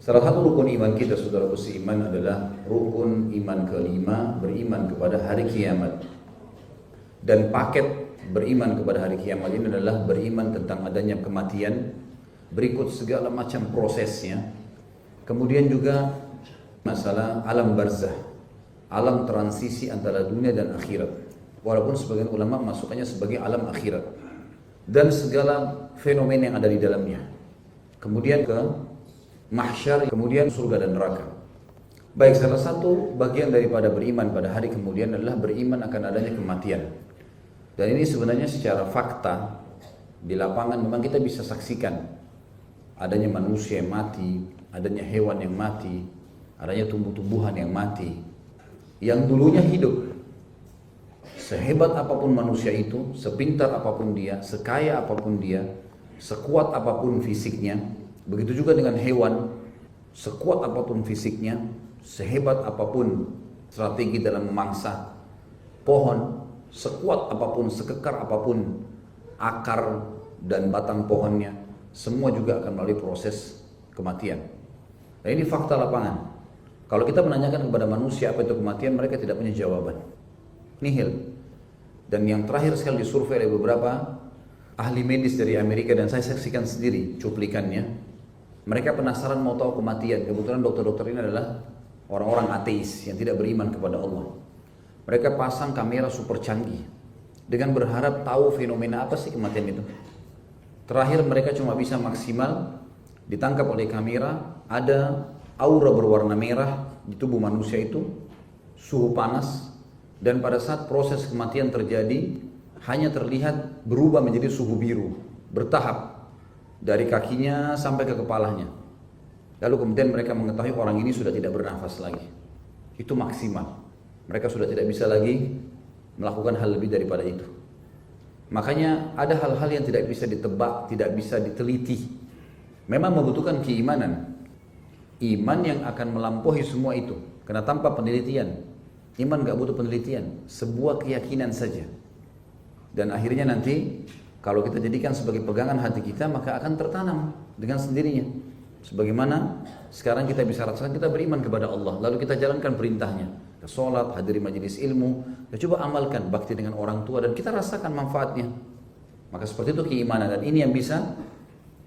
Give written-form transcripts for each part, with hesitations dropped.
Salah satu rukun iman kita, saudara seiman, adalah rukun iman kelima, beriman kepada hari kiamat. Dan paket beriman kepada hari kiamat ini adalah beriman tentang adanya kematian, berikut segala macam prosesnya. Kemudian juga masalah alam barzah, alam transisi antara dunia dan akhirat. Walaupun sebagian ulama masukkannya sebagai alam akhirat. Dan segala fenomena yang ada di dalamnya. Kemudian ke mahsyar, kemudian surga dan neraka. Baik, salah satu bagian daripada beriman pada hari kemudian adalah beriman akan adanya kematian. Dan ini sebenarnya secara fakta di lapangan memang kita bisa saksikan adanya manusia yang mati, adanya hewan yang mati, adanya tumbuh-tumbuhan yang mati, yang dulunya hidup. Sehebat apapun manusia itu, sepintar apapun dia, sekaya apapun dia, sekuat apapun fisiknya, begitu juga dengan hewan, sekuat apapun fisiknya, sehebat apapun strategi dalam memangsa, pohon, sekuat apapun, sekekar apapun akar dan batang pohonnya, semua juga akan melalui proses kematian. Nah, ini fakta lapangan. Kalau kita menanyakan kepada manusia apa itu kematian, mereka tidak punya jawaban. Nihil. Dan yang terakhir sekali disurvei oleh beberapa ahli medis dari Amerika, dan saya saksikan sendiri cuplikannya. Mereka penasaran mau tahu kematian. Kebetulan dokter-dokter ini adalah orang-orang ateis yang tidak beriman kepada Allah. Mereka pasang kamera super canggih dengan berharap tahu fenomena apa sih kematian itu. Terakhir mereka cuma bisa maksimal ditangkap oleh kamera, ada aura berwarna merah di tubuh manusia itu, suhu panas, dan pada saat proses kematian terjadi hanya terlihat berubah menjadi suhu biru bertahap dari kakinya sampai ke kepalanya. Lalu kemudian mereka mengetahui orang ini sudah tidak bernafas lagi. Itu maksimal. Mereka sudah tidak bisa lagi melakukan hal lebih daripada itu. Makanya ada hal-hal yang tidak bisa ditebak, tidak bisa diteliti. Memang membutuhkan keimanan. Iman yang akan melampaui semua itu. Karena tanpa penelitian, iman gak butuh penelitian, sebuah keyakinan saja. Dan akhirnya nanti kalau kita jadikan sebagai pegangan hati kita, maka akan tertanam dengan sendirinya. Sebagaimana sekarang kita bisa rasakan, kita beriman kepada Allah, lalu kita jalankan perintahnya, kita sholat, hadiri majelis ilmu, kita coba amalkan bakti dengan orang tua, dan kita rasakan manfaatnya. Maka seperti itu keimanan, dan ini yang bisa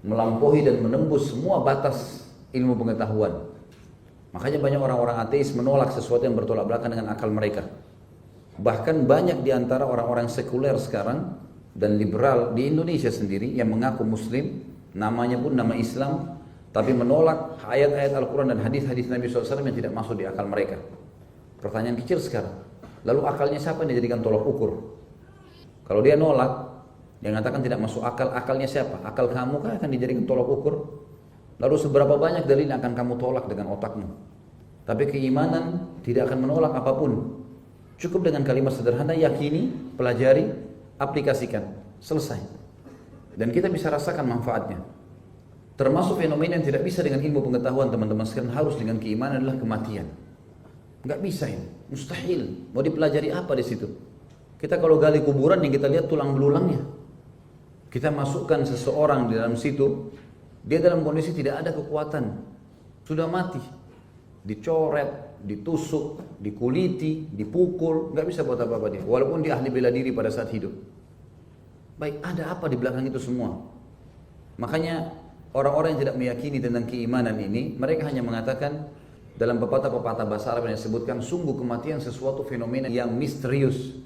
melampaui dan menembus semua batas ilmu pengetahuan. Makanya banyak orang-orang ateis menolak sesuatu yang bertolak belakang dengan akal mereka. Bahkan banyak di antara orang-orang sekuler sekarang dan liberal di Indonesia sendiri yang mengaku muslim, namanya pun nama Islam, tapi menolak ayat-ayat Al-Quran dan hadis-hadis Nabi SAW yang tidak masuk di akal mereka. Pertanyaan kecil sekarang, lalu akalnya siapa yang dijadikan tolak ukur? Kalau dia nolak, dia mengatakan tidak masuk akal, akalnya siapa? Akal kamu kan akan dijadikan tolak ukur? Lalu seberapa banyak dalil yang akan kamu tolak dengan otakmu? Tapi keimanan tidak akan menolak apapun. Cukup dengan kalimat sederhana, yakini, pelajari, aplikasikan, selesai. Dan kita bisa rasakan manfaatnya. Termasuk fenomena yang tidak bisa dengan ilmu pengetahuan, teman-teman sekalian, harus dengan keimanan, adalah kematian. Nggak bisa ini, mustahil. Mau dipelajari apa di situ? Kita kalau gali kuburan yang kita lihat tulang belulangnya. Kita masukkan seseorang di dalam situ, dia dalam kondisi tidak ada kekuatan, sudah mati, dicoret, ditusuk, dikuliti, dipukul, nggak bisa buat apa-apa dia. Walaupun dia ahli bela diri pada saat hidup. Baik, ada apa di belakang itu semua? Makanya orang-orang yang tidak meyakini tentang keimanan ini, mereka hanya mengatakan dalam pepatah-pepatah bahasa Arab yang disebutkan, sungguh kematian sesuatu fenomena yang misterius.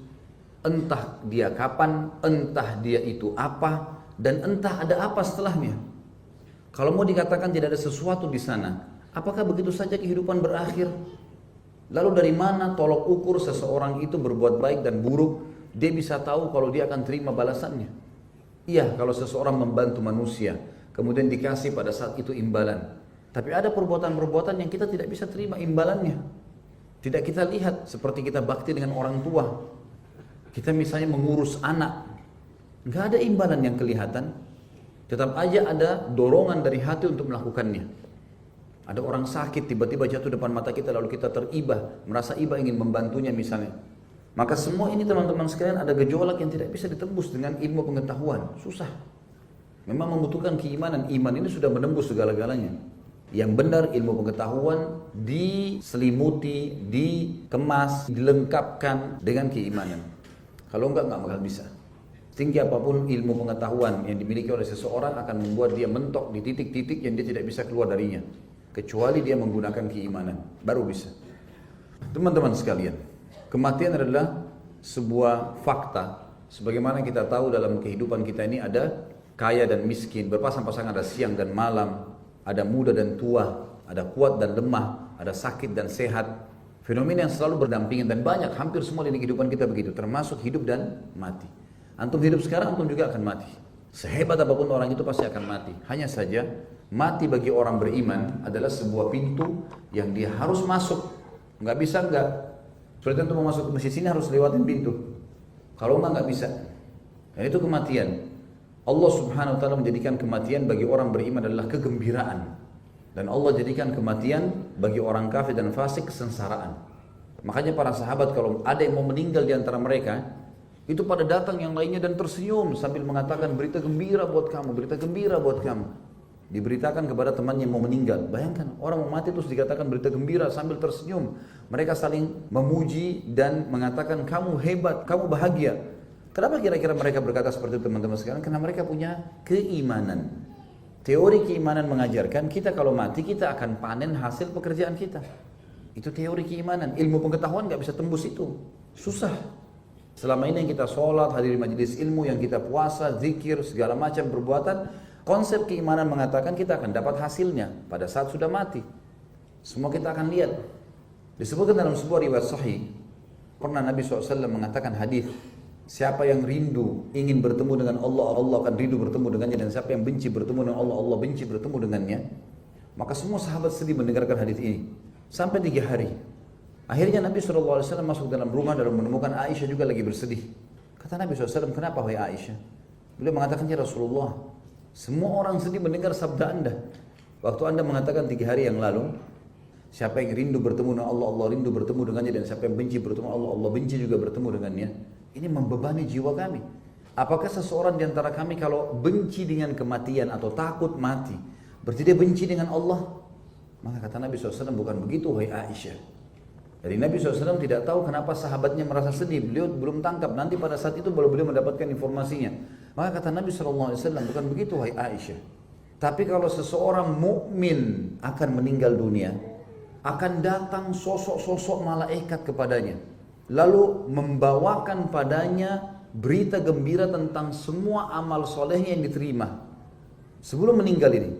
Entah dia kapan, entah dia itu apa, dan entah ada apa setelahnya. Kalau mau dikatakan tidak ada sesuatu di sana, apakah begitu saja kehidupan berakhir? Lalu dari mana tolok ukur seseorang itu berbuat baik dan buruk? Dia bisa tahu kalau dia akan terima balasannya. Iya, kalau seseorang membantu manusia, kemudian dikasih pada saat itu imbalan. Tapi ada perbuatan-perbuatan yang kita tidak bisa terima imbalannya. Tidak kita lihat, seperti kita bakti dengan orang tua. Kita misalnya mengurus anak, nggak ada imbalan yang kelihatan. Tetap aja ada dorongan dari hati untuk melakukannya. Ada orang sakit tiba-tiba jatuh depan mata kita, lalu kita teribah, merasa iba ingin membantunya misalnya. Maka semua ini teman-teman sekalian ada gejolak yang tidak bisa ditembus dengan ilmu pengetahuan, susah. Memang membutuhkan keimanan, iman ini sudah menembus segala-galanya. Yang benar ilmu pengetahuan diselimuti, dikemas, dilengkapkan dengan keimanan. Kalau enggak bakal bisa. Tinggi apapun ilmu pengetahuan yang dimiliki oleh seseorang akan membuat dia mentok di titik-titik yang dia tidak bisa keluar darinya. Kecuali dia menggunakan keimanan, baru bisa. Teman-teman sekalian, kematian adalah sebuah fakta. Sebagaimana kita tahu dalam kehidupan kita ini ada kaya dan miskin, berpasang-pasangan, ada siang dan malam, ada muda dan tua, ada kuat dan lemah, ada sakit dan sehat. Fenomena yang selalu berdampingan dan banyak, hampir semua di kehidupan kita begitu, termasuk hidup dan mati. Antum hidup sekarang, antum juga akan mati. Sehebat apapun orang itu pasti akan mati. Hanya saja, mati bagi orang beriman adalah sebuah pintu yang dia harus masuk. Nggak bisa enggak. Seperti antum mau masuk ke masjid sini harus lewatin pintu. Kalau enggak bisa. Dan itu kematian. Allah subhanahu wa ta'ala menjadikan kematian bagi orang beriman adalah kegembiraan. Dan Allah jadikan kematian bagi orang kafir dan fasik kesengsaraan. Makanya para sahabat kalau ada yang mau meninggal di antara mereka, itu pada datang yang lainnya dan tersenyum sambil mengatakan berita gembira buat kamu, berita gembira buat kamu. Diberitakan kepada temannya yang mau meninggal. Bayangkan orang mau mati terus dikatakan berita gembira sambil tersenyum. Mereka saling memuji dan mengatakan kamu hebat, kamu bahagia. Kenapa kira-kira mereka berkata seperti itu teman-teman sekalian? Karena mereka punya keimanan. Teori keimanan mengajarkan kita kalau mati kita akan panen hasil pekerjaan kita. Itu teori keimanan. Ilmu pengetahuan nggak bisa tembus itu. Susah. Selama ini yang kita sholat, hadir majelis ilmu, yang kita puasa, zikir, segala macam perbuatan, konsep keimanan mengatakan kita akan dapat hasilnya pada saat sudah mati. Semua kita akan lihat. Disebutkan dalam sebuah riwayat sahih, pernah Nabi SAW mengatakan hadis. Siapa yang rindu ingin bertemu dengan Allah, Allah akan rindu bertemu dengannya. Dan siapa yang benci bertemu dengan Allah, Allah benci bertemu dengannya. Maka semua sahabat sedih mendengarkan hadis ini. Sampai 3 hari. Akhirnya Nabi SAW masuk dalam rumah dan menemukan Aisyah juga lagi bersedih. Kata Nabi SAW, kenapa wahai Aisyah? Beliau mengatakan, ya Rasulullah, semua orang sedih mendengar sabda anda. Waktu anda mengatakan 3 hari yang lalu, siapa yang rindu bertemu dengan Allah, Allah rindu bertemu dengannya. Dan siapa yang benci bertemu Allah, Allah benci juga bertemu dengannya. Ini membebani jiwa kami. Apakah seseorang di antara kami kalau benci dengan kematian atau takut mati, berarti dia benci dengan Allah? Maka kata Nabi SAW, bukan begitu wahai Aisyah. Jadi Nabi SAW tidak tahu kenapa sahabatnya merasa sedih. Beliau belum tangkap, nanti pada saat itu baru beliau mendapatkan informasinya. Maka kata Nabi SAW, bukan begitu wahai Aisyah. Tapi kalau seseorang mukmin akan meninggal dunia, akan datang sosok-sosok malaikat kepadanya, lalu membawakan padanya berita gembira tentang semua amal solehnya yang diterima sebelum meninggal ini.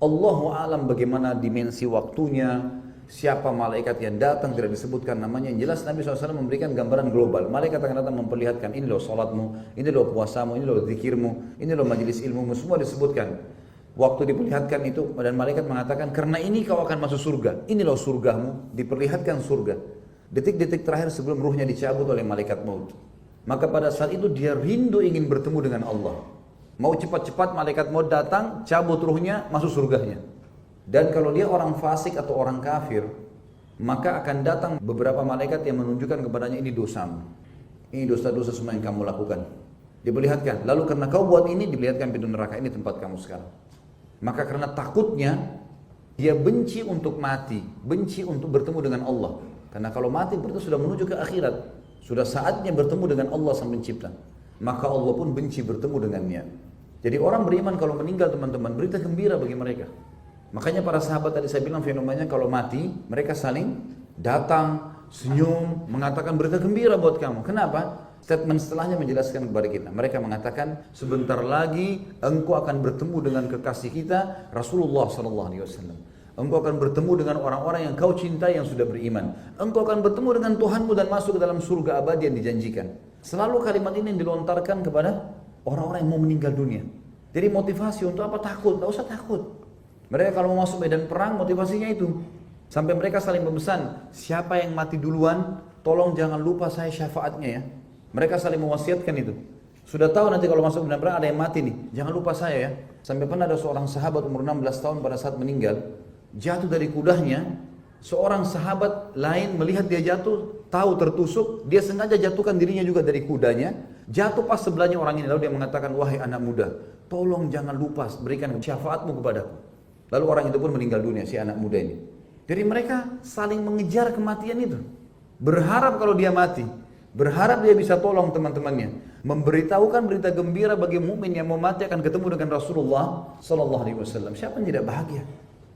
Allahu a'lam bagaimana dimensi waktunya, siapa malaikat yang datang tidak disebutkan namanya. Yang jelas Nabi SAW memberikan gambaran global. Malaikat akan datang memperlihatkan, ini loh salatmu, ini loh puasamu, ini loh zikirmu, ini loh majelis ilmumu, semua disebutkan. Waktu diperlihatkan itu dan malaikat mengatakan, karena ini kau akan masuk surga, ini loh surgamu, diperlihatkan surga. Detik-detik terakhir sebelum ruhnya dicabut oleh malaikat maut. Maka pada saat itu dia rindu ingin bertemu dengan Allah. Mau cepat-cepat malaikat maut datang, cabut ruhnya, masuk surganya. Dan kalau dia orang fasik atau orang kafir, maka akan datang beberapa malaikat yang menunjukkan kepadanya, ini dosamu. Ini dosa-dosa semua yang kamu lakukan. Diperlihatkan. Lalu karena kau buat ini, diperlihatkan pintu neraka, ini tempat kamu sekarang. Maka karena takutnya, dia benci untuk mati, benci untuk bertemu dengan Allah. Karena kalau mati berarti sudah menuju ke akhirat, sudah saatnya bertemu dengan Allah sang pencipta. Maka Allah pun benci bertemu dengannya. Jadi orang beriman kalau meninggal teman-teman, berita gembira bagi mereka. Makanya para sahabat tadi saya bilang fenomenanya kalau mati, mereka saling datang, senyum, mengatakan berita gembira buat kamu. Kenapa? Statement setelahnya menjelaskan kepada kita. Mereka mengatakan sebentar lagi engkau akan bertemu dengan kekasih kita Rasulullah SAW. Engkau akan bertemu dengan orang-orang yang kau cintai yang sudah beriman. Engkau akan bertemu dengan Tuhanmu dan masuk ke dalam surga abadi yang dijanjikan. Selalu kalimat ini yang dilontarkan kepada orang-orang yang mau meninggal dunia. Jadi motivasi untuk apa? Takut, tidak usah takut. Mereka kalau mau masuk medan perang motivasinya itu. Sampai mereka saling memesan, siapa yang mati duluan, tolong jangan lupa saya syafaatnya ya. Mereka saling mewasiatkan itu. Sudah tahu nanti kalau masuk medan perang ada yang mati nih, jangan lupa saya ya. Sampai pernah ada seorang sahabat umur 16 tahun pada saat meninggal, jatuh dari kudanya, seorang sahabat lain melihat dia jatuh, tahu tertusuk, dia sengaja jatuhkan dirinya juga dari kudanya, jatuh pas sebelahnya orang ini, lalu dia mengatakan, wahai anak muda, tolong jangan lupa berikan syafaatmu kepadaku. Lalu orang itu pun meninggal dunia, si anak muda ini. Jadi mereka saling mengejar kematian itu. Berharap kalau dia mati. Berharap dia bisa tolong teman-temannya. Memberitahukan berita gembira bagi mukmin yang mau mati akan ketemu dengan Rasulullah Sallallahu Alaihi Wasallam. Siapa yang tidak bahagia?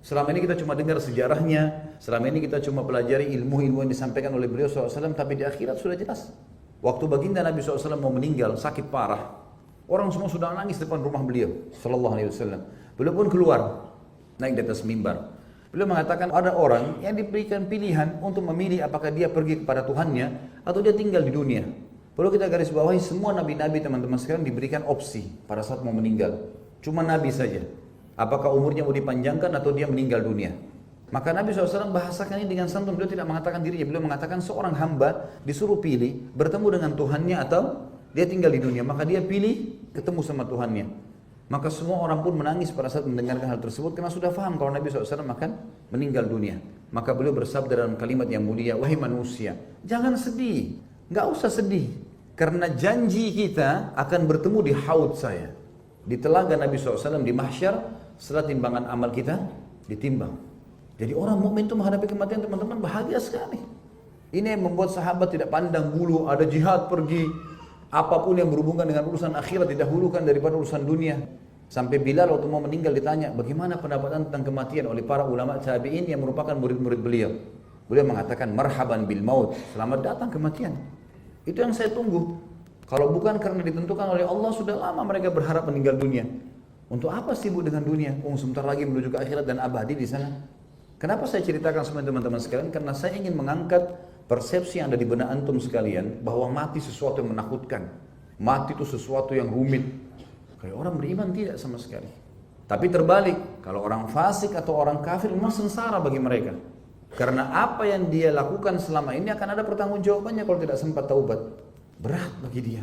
Selama ini kita cuma dengar sejarahnya. Selama ini kita cuma pelajari ilmu-ilmu yang disampaikan oleh beliau SAW. Tapi di akhirat sudah jelas. Waktu baginda Nabi SAW mau meninggal, sakit parah. Orang semua sudah nangis depan rumah beliau Sallallahu Alaihi Wasallam. Beliau pun keluar, naik di atas mimbar. Beliau mengatakan ada orang yang diberikan pilihan untuk memilih apakah dia pergi kepada Tuhannya atau dia tinggal di dunia. Perlu kita garis bawahi semua nabi-nabi teman-teman sekalian diberikan opsi pada saat mau meninggal. Cuma nabi saja. Apakah umurnya mau dipanjangkan atau dia meninggal dunia. Maka Nabi SAW bahasakan ini dengan santun. Beliau tidak mengatakan dirinya. Beliau mengatakan seorang hamba disuruh pilih bertemu dengan Tuhannya atau dia tinggal di dunia. Maka dia pilih ketemu sama Tuhannya. Maka semua orang pun menangis pada saat mendengarkan hal tersebut karena sudah faham kalau Nabi SAW akan meninggal dunia. Maka beliau bersabda dalam kalimat yang mulia, wahai manusia, jangan sedih, nggak usah sedih, karena janji kita akan bertemu di haud saya, di telaga Nabi SAW di mahsyar setelah timbangan amal kita ditimbang. Jadi orang mukmin itu menghadapi kematian teman-teman bahagia sekali. Ini yang membuat sahabat tidak pandang bulu, ada jihad pergi. Apapun yang berhubungan dengan urusan akhirat didahulukan daripada urusan dunia. Sampai Bilal waktu mau meninggal ditanya, bagaimana pendapat tentang kematian oleh para ulama tabi'in yang merupakan murid-murid beliau. Beliau mengatakan, marhaban bil maut, selamat datang kematian. Itu yang saya tunggu. Kalau bukan karena ditentukan oleh Allah, sudah lama mereka berharap meninggal dunia. Untuk apa sibuk dengan dunia? Sebentar lagi menuju ke akhirat dan abadi di sana. Kenapa saya ceritakan sama teman-teman sekalian? Karena saya ingin mengangkat persepsi yang ada di benak antum sekalian bahwa mati sesuatu yang menakutkan. Mati itu sesuatu yang rumit. Kayak orang beriman tidak sama sekali. Tapi terbalik, kalau orang fasik atau orang kafir memang sengsara bagi mereka. Karena apa yang dia lakukan selama ini akan ada pertanggungjawabannya kalau tidak sempat taubat. Berat bagi dia.